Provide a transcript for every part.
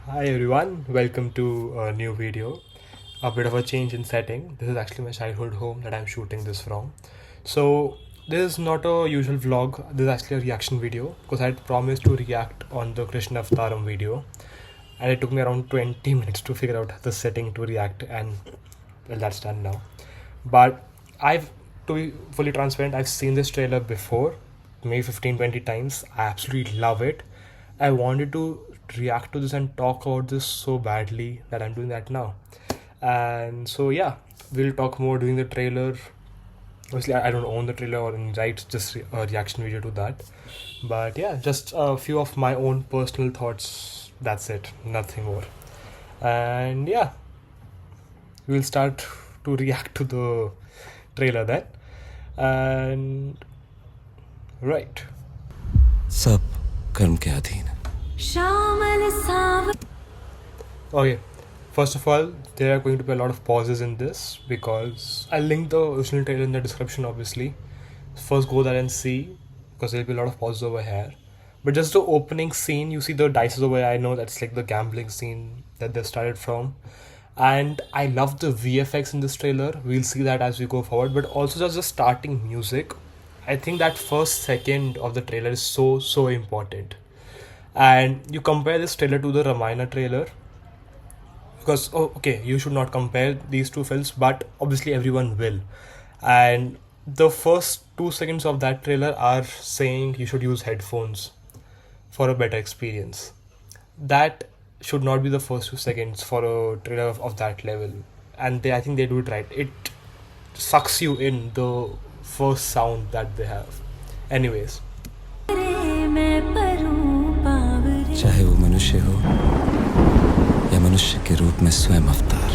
Hi everyone, welcome to a new video. A bit of a change in setting. This is actually my childhood home that I'm shooting this from. So, this is not a usual vlog, this is actually a reaction video because I had promised to react on the Krishnavataram video, and it took me around 20 minutes to figure out the setting to react, and well, that's done now. But to be fully transparent, I've seen this trailer before, maybe 15-20 times. I absolutely love it. I wanted to react to this and talk about this so badly that I'm doing that now. And so, yeah, we'll talk more during the trailer. Obviously, I don't own the trailer or any rights, just a reaction video to that. But yeah, just a few of my own personal thoughts. That's it, nothing more. And yeah, we'll start to react to the trailer then. And right. सब कर्म के अधीन है। Okay, first of all, there are going to be a lot of pauses in this because I'll link the original trailer in the description, obviously. First, go there and see because there'll be a lot of pauses over here. But just the opening scene, you see the dices over here. I know that's like the gambling scene that they started from. And I love the VFX in this trailer. We'll see that as we go forward. But also, just the starting music. I think that first second of the trailer is so important. And you compare this trailer to the Ramayana trailer because okay, you should not compare these two films, but obviously everyone will. And the first 2 seconds of that trailer are saying you should use headphones for a better experience. That should not be the first 2 seconds for a trailer of that level, and I think they do it right. It sucks you in the first sound that they have. Anyways, चाहे वो मनुष्य हो या मनुष्य के रूप में स्वयं अवतार।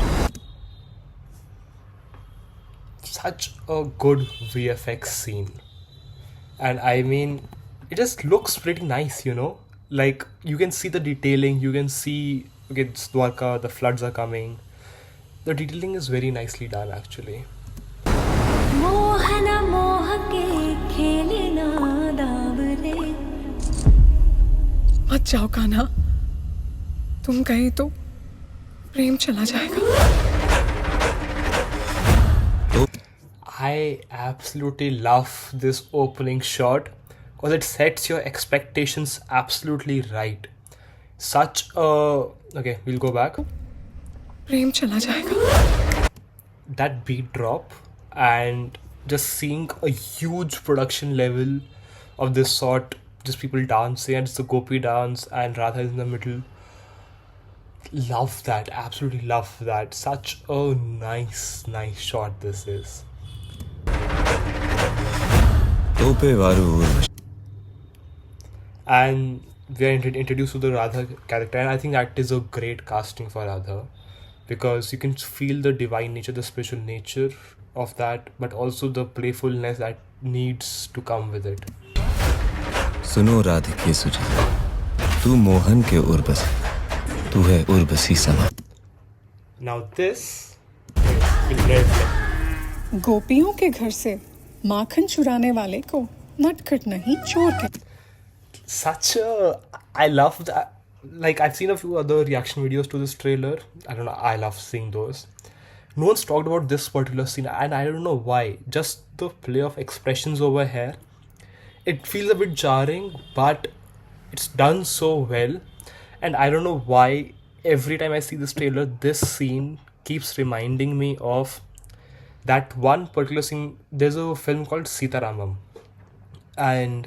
such a good VFX scene. And I mean, it just looks pretty nice, Like, you can see the detailing, you can see, okay, it's Dwarka, the floods are coming. The detailing is very nicely done, actually. मत जाओ कान्हा, तुम गए तो प्रेम चला जाएगा। I absolutely love this opening shot because it sets your expectations absolutely right. Such a. Okay, we'll go back. प्रेम चला जाएगा। That beat drop and just seeing a huge production level of this sort, just people dancing, and it's the Gopi dance, and Radha is in the middle. Love that, absolutely love that. Such a nice shot this is. And we are introduced to the Radha character, and I think that is a great casting for Radha because you can feel the divine nature, the spiritual nature of that, but also the playfulness that needs to come with it. सुनो राधिके सुजा, तू मोहन के उर्वशी, तू है उर्वशी समा। Now this will never. गोपियों के घर से माखन चुराने वाले को नटखट नहीं चोर के। I love that. Like, I've seen a few other reaction videos to this trailer. I don't know, I love seeing those. No one's talked about this particular scene, and I don't know why. Just the play of expressions over here. It feels a bit jarring, but it's done so well. And I don't know why every time I see this trailer, this scene keeps reminding me of that one particular scene. There's a film called Sitaramam, and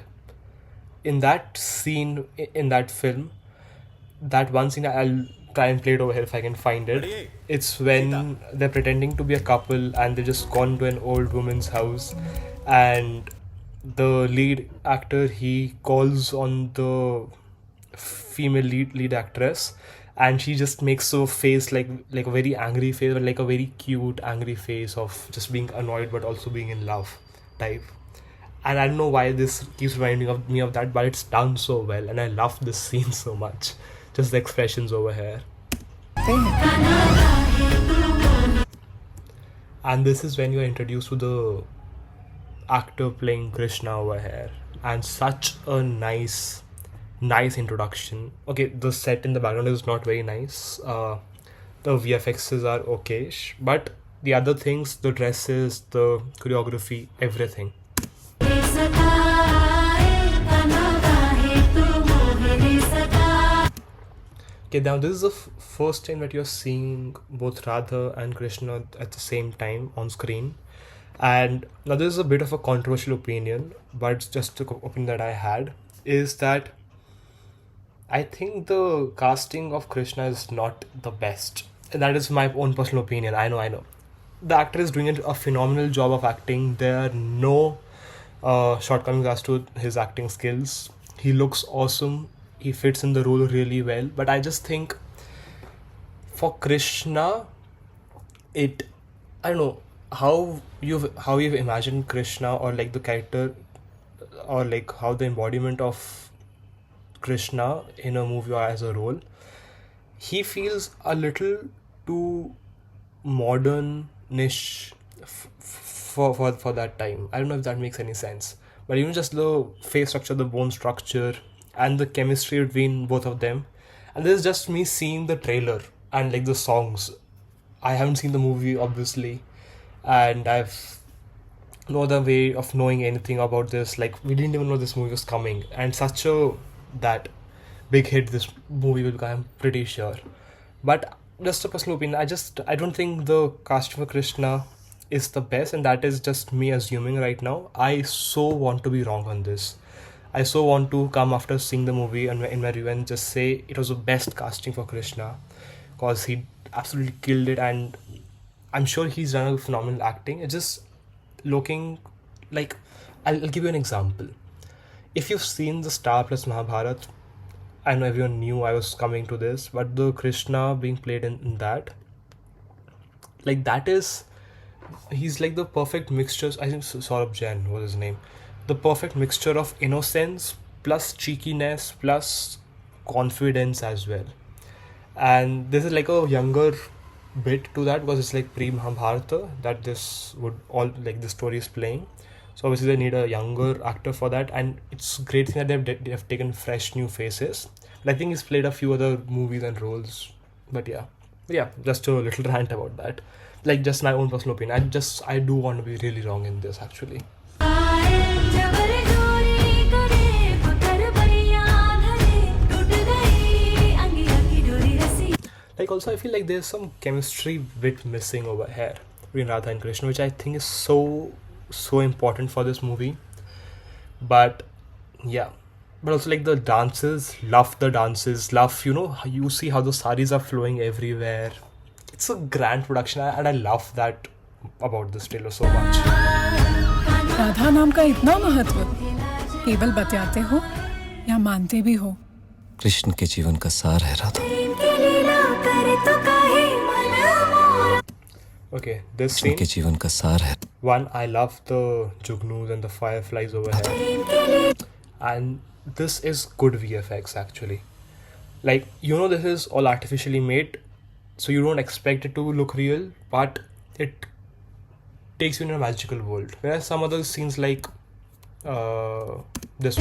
in that scene, in that film, that one scene, I'll try and play it over here if I can find it. It's when they're pretending to be a couple and they just gone to an old woman's house, and the lead actor, he calls on the female lead actress, and she just makes a face like a very angry face, but like a very cute angry face of just being annoyed but also being in love type. And I don't know why this keeps reminding me of that, but it's done so well, and I love this scene so much. Just the expressions over here. And this is when you are introduced to the actor playing Krishna over here, and such a nice nice introduction. Okay, the set in the background is not very nice. The VFXs are okay, but the other things, the dresses, the choreography, everything. Okay, now this is the first time that you're seeing both Radha and Krishna at the same time on screen. And now this is a bit of a controversial opinion, but it's just the opinion that I had, is that I think the casting of Krishna is not the best. That is my own personal opinion. I know. The actor is doing a phenomenal job of acting. There are no shortcomings as to his acting skills. He looks awesome. He fits in the role really well. But I just think for Krishna, I don't know how you've imagined Krishna, or like the character, or like how the embodiment of Krishna in a movie or as a role, he feels a little too modern-ish for that time. I don't know if that makes any sense. But even just the face structure, the bone structure, and the chemistry between both of them. And this is just me seeing the trailer and like the songs. I haven't seen the movie, obviously, and I've no other way of knowing anything about this. Like, we didn't even know this movie was coming, and such a that big hit this movie will become, I'm pretty sure. But just a personal opinion, I don't think the casting for Krishna is the best, and that is just me assuming right now. I so want to be wrong on this. I so want to come after seeing the movie and in my review and just say it was the best casting for Krishna, because he absolutely killed it, and I'm sure he's done a phenomenal acting. It's just looking like, I'll give you an example. If you've seen the Star Plus Mahabharat, I know everyone knew I was coming to this, but the Krishna being played in that, like, that is, he's like the perfect mixture. I think Saurabh Jain was his name. The perfect mixture of innocence plus cheekiness plus confidence as well. And this is like a younger bit to that, because it's like pre-Mahabharata that this would all, like, the story is playing. So obviously they need a younger actor for that, and it's great thing that they have taken fresh new faces. But I think he's played a few other movies and roles. But yeah, just a little rant about that. Like, just my own personal opinion. I do want to be really wrong in this, actually. Like, also I feel like there's some chemistry bit missing over here between Radha and Krishna, which I think is so important for this movie. But yeah, but also like the dances, love the dances, love, you see how the saris are flowing everywhere. It's a grand production, and I love that about this trailer so much. Radha नाम का इतना महत्व केवल बतलाते हो या मानते भी हो? कृष्ण के जीवन का सार है राधा। Okay, this scene. के जीवन का सार है। One, I love the jugnus and the fireflies over here, and this is good VFX actually. Like, this is all artificially made, so you don't expect it to look real, but it takes you in a magical world. Whereas some other scenes like this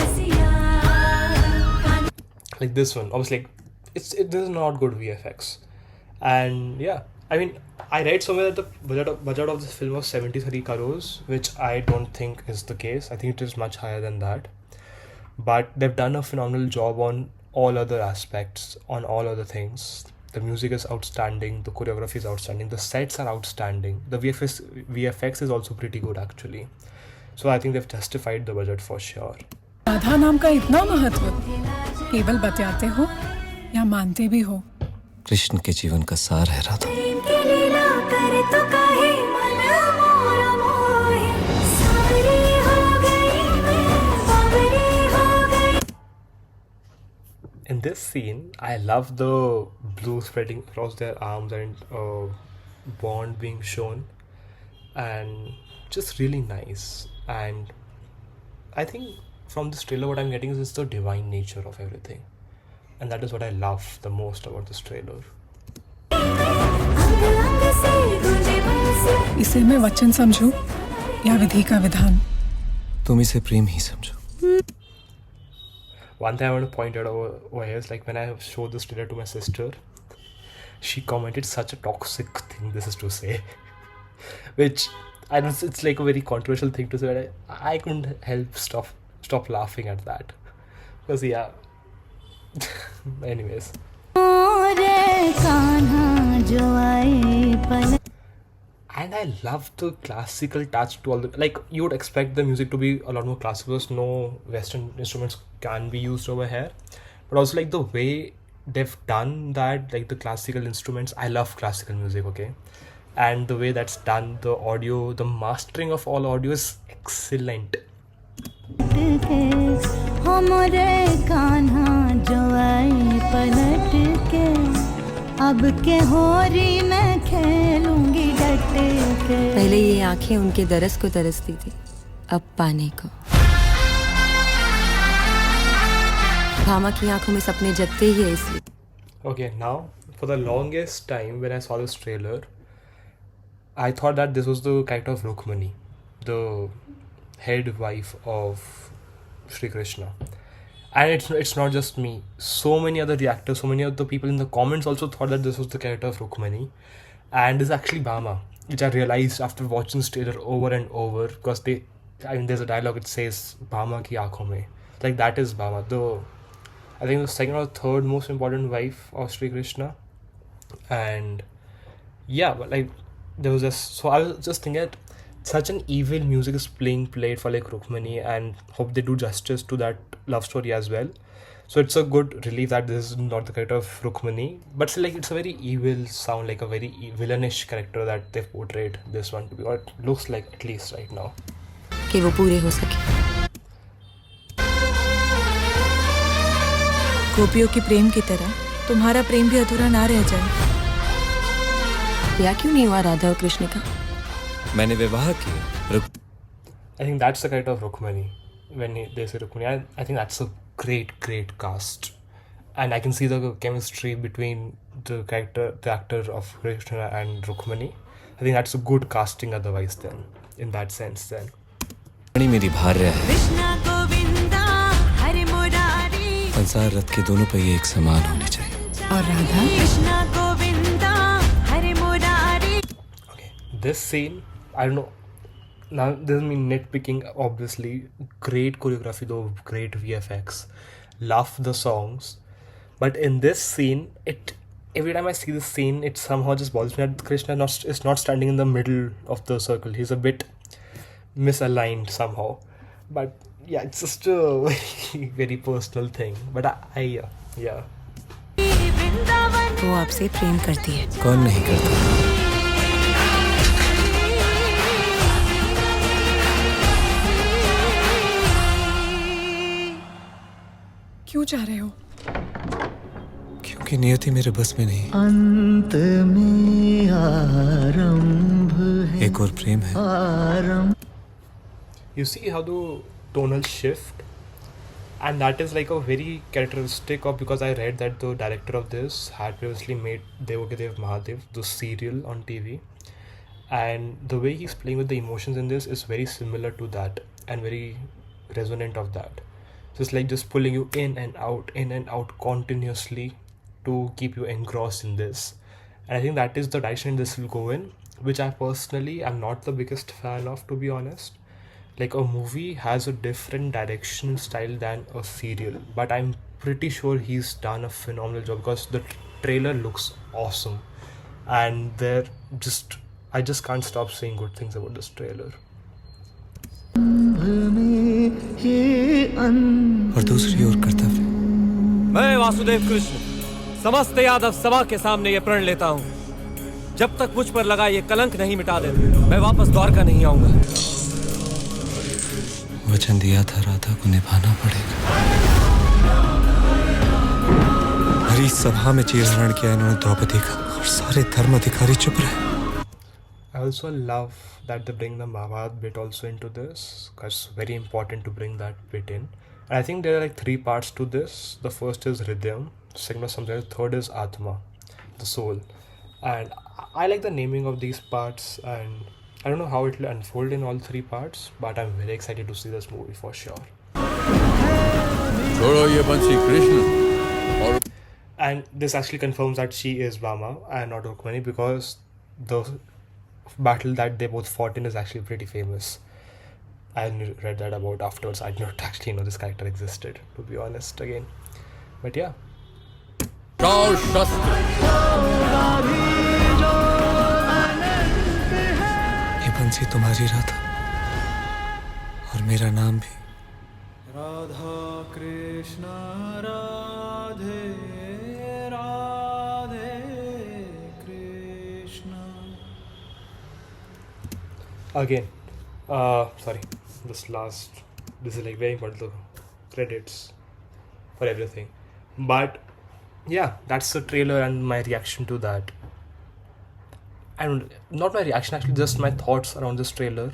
one, obviously, this is not good VFX. And yeah, I mean, I read somewhere that the budget of this film was 73 crores, which I don't think is the case. I think it is much higher than that. But they've done a phenomenal job on all other aspects, on all other things. The music is outstanding, the choreography is outstanding, the sets are outstanding, the VFX is also pretty good actually. So I think they've justified the budget for sure. Radha नाम का इतना महत्व केवल बतलाते हो या मानते भी हो? कृष्ण के जीवन का सार है Radha. In this scene, I love the blue spreading across their arms and bond being shown, and just really nice. And I think from this trailer what I'm getting is the divine nature of everything, and that is what I love the most about this trailer. इसे मैं वचन समझूं या विधि का विधान? तुम इसे प्रेम ही समझो। One thing I want to point out over here is like when I showed this trailer to my sister, she commented such a toxic thing, this is to say, which I know it's like a very controversial thing to say, but I couldn't help stop laughing at that. Because yeah. Anyways. And I love the classical touch to all the, like, you would expect the music to be a lot more classical because no Western instruments can be used over here. But also like the way they've done that, like the classical instruments, I love classical music, okay? And the way that's done, the audio, the mastering of all audio is excellent. पहले ये आंखें उनके दरस को तरसती थी, अब पाने को। भामा की आंखों में सपने जगते ही है इसलिए। Okay, now for the longest time when I saw this trailer, I thought that this was the character of Rukmani, the head wife of Sri Krishna. And it's not just me. So many other reactors, so many other people in the comments also thought that this was the character of Rukmani. And this is actually Bama, which I realized after watching this trailer over and over, because there's a dialogue, it says Bama ki aankhon mein. Like that is Bama, I think the second or third most important wife of Sri Krishna. And yeah, but like there was so I was just thinking that such an evil music is played for like Rukmani, and hope they do justice to that love story as well. So it's a good relief that this is not the character of Rukmani, but still like it's a very evil sound, like a very villainish character that they've portrayed this one to be, or it looks like at least right now. कि वो पूरे हो सके। गोपियों के प्रेम की तरह तुम्हारा प्रेम भी अधूरा ना रह जाए। या क्यों नहीं हुआ राधा और कृष्ण का? मैंने विवाह किया। I think that's the character of Rukmani. When they say Rukmani, I think that's a great cast. And I can see the chemistry between the actor of Krishna and Rukmani. I think that's a good casting otherwise then, in that sense then. मेरी भार्या है। संसार रथ के दोनों पहिए एक समान होने चाहिए। और Radha? Okay, this scene, I don't know. Now this is me nitpicking, obviously. Great choreography though, great VFX. Love the songs. But in this scene, every time I see this scene, it somehow just bothers me that Krishna is not standing in the middle of the circle. He's a bit misaligned somehow. But yeah, it's just a very, very personal thing. But yeah. वो आपसे प्रेम करती है। कौन नहीं करता? क्यों चाह रहे हो? क्योंकि नियति मेरे बस में नहीं। अंत में आरंभ है। एक और प्रेम है। You see how the tonal shift, and that is like a very characteristic of, because I read that the director of this had previously made Devakidev Mahadev, the serial on TV, and the way he's playing with the emotions in this is very similar to that and very resonant of that. So it's like just pulling you in and out continuously to keep you engrossed in this. And I think that is the direction this will go in, which I personally am not the biggest fan of, to be honest. Like a movie has a different direction style than a serial, but I'm pretty sure he's done a phenomenal job because the trailer looks awesome, and I just can't stop saying good things about this trailer. और दूसरी ओर कर्तव्य। मैं वासुदेव कृष्ण समस्त यादव सभा के सामने ये प्रण लेता हूँ, जब तक मुझ पर लगा ये कलंक नहीं मिटा देते, मैं वापस द्वारका नहीं आऊंगा। वचन दिया था राधा को निभाना पड़ेगा। हरी सभा में चीरहरण किया इन्होंने द्रौपदी का, और सारे धर्म अधिकारी चुप रहे। I also love that they bring the Mahabharata bit also into this, because it's very important to bring that bit in. And I think there are like 3 parts to this. The first is Hridayam, second is Samjaya, third is Atma, the soul. And I like the naming of these parts, and I don't know how it will unfold in all 3 parts, but I'm very excited to see this movie for sure. छोड़ो ये बंसी कृष्ण और And this actually confirms that she is Bama and not Rukmani, because the battle that they both fought in is actually pretty famous. I read that about afterwards. I did not actually know this character existed, to be honest, again. But yeah. चार शस्त्र ये बंसी तुम्हारी राधा और मेरा नाम भी। Radha Krishna Radhe Radhe Krishna. Again, sorry, this is like very important, the credits for everything. But yeah, that's the trailer and my reaction to that. And not my reaction, actually, just my thoughts around this trailer.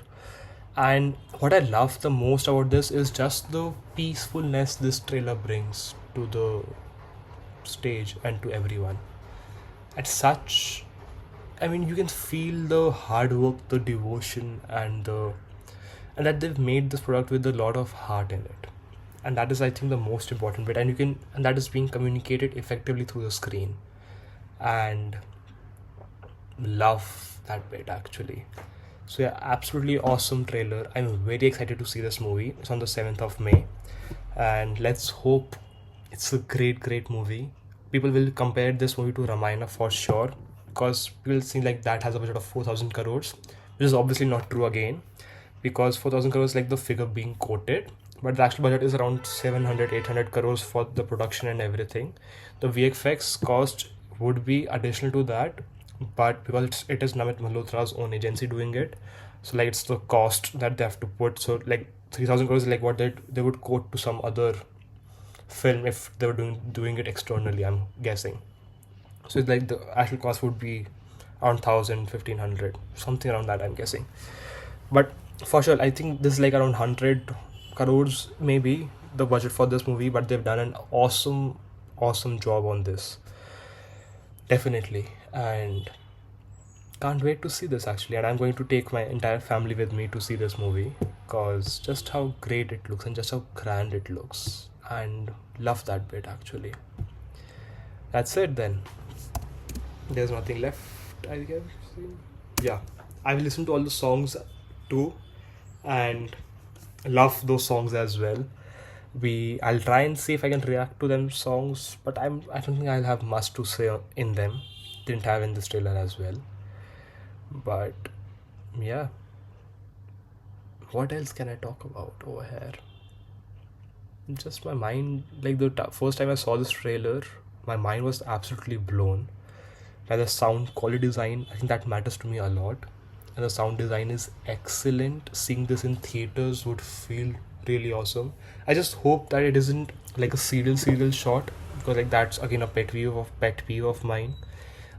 And what I love the most about this is just the peacefulness this trailer brings to the stage and to everyone. At such, I mean, you can feel the hard work, the devotion, and that they've made this product with a lot of heart in it. And that is, I think, the most important bit. And that is being communicated effectively through the screen. And love that bit, actually. So yeah, absolutely awesome trailer. I'm very excited to see this movie. It's on the 7th of May. And let's hope it's a great movie. People will compare this movie to Ramayana for sure, because people think like that has a budget of 4,000 crores, which is obviously not true again, because 4,000 crores is like the figure being quoted, but the actual budget is around 700-800 crores for the production and everything. The VFX cost would be additional to that, but because it is Namit Malhotra's own agency doing it, so like it's the cost that they have to put. So like 3,000 crores is like what they would quote to some other film if they were doing it externally, I'm guessing. So it's like the actual cost would be around 1,000-1,500, something around that, I'm guessing. But for sure, I think this is like around 100 crores maybe the budget for this movie, but they've done an awesome job on this, definitely. And can't wait to see this, actually. And I'm going to take my entire family with me to see this movie, because just how great it looks and just how grand it looks, and love that bit, actually. That's it then. There's nothing left, I guess. Yeah, I've listened to all the songs too, and love those songs as well. I'll try and see if I can react to them songs, but I don't think I'll have much to say in them. Didn't have in this trailer as well. But yeah, what else can I talk about over here? Just my mind, like the first time I saw this trailer, my mind was absolutely blown by the sound quality design. I think that matters to me a lot, and the sound design is excellent. Seeing this in theaters would feel really awesome. I just hope that it isn't like a serial shot, because like that's again a pet peeve of mine.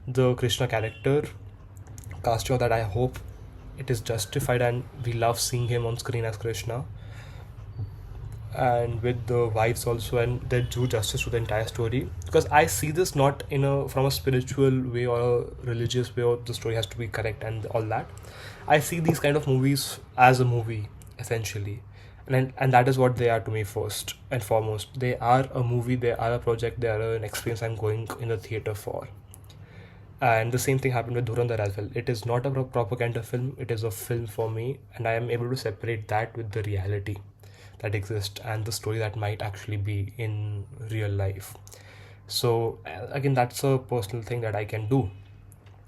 The Krishna character casting, that I hope it is justified and we love seeing him on screen as Krishna, and with the wives also, and they do justice to the entire story, because I see this not from a spiritual way or a religious way, or the story has to be correct and all that. I see these kind of movies as a movie, essentially, and that is what they are to me. First and foremost, they are a movie, they are a project, they are an experience I'm going in the theater for. And the same thing happened with Dhurandhar as well. It is not a propaganda film, it is a film for me, and I am able to separate that with the reality that exists and the story that might actually be in real life. So again, that's a personal thing that I can do,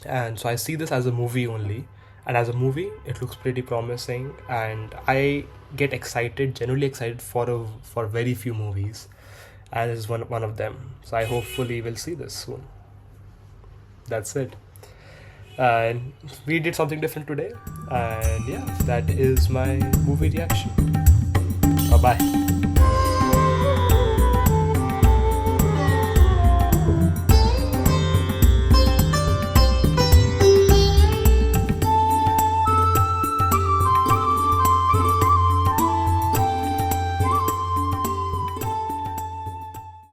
and so I see this as a movie only, and as a movie it looks pretty promising, and I get genuinely excited for very few movies, and this is one of them. So I hopefully will see this soon. That's it. And we did something different today, and yeah, that is my movie reaction. Bye bye.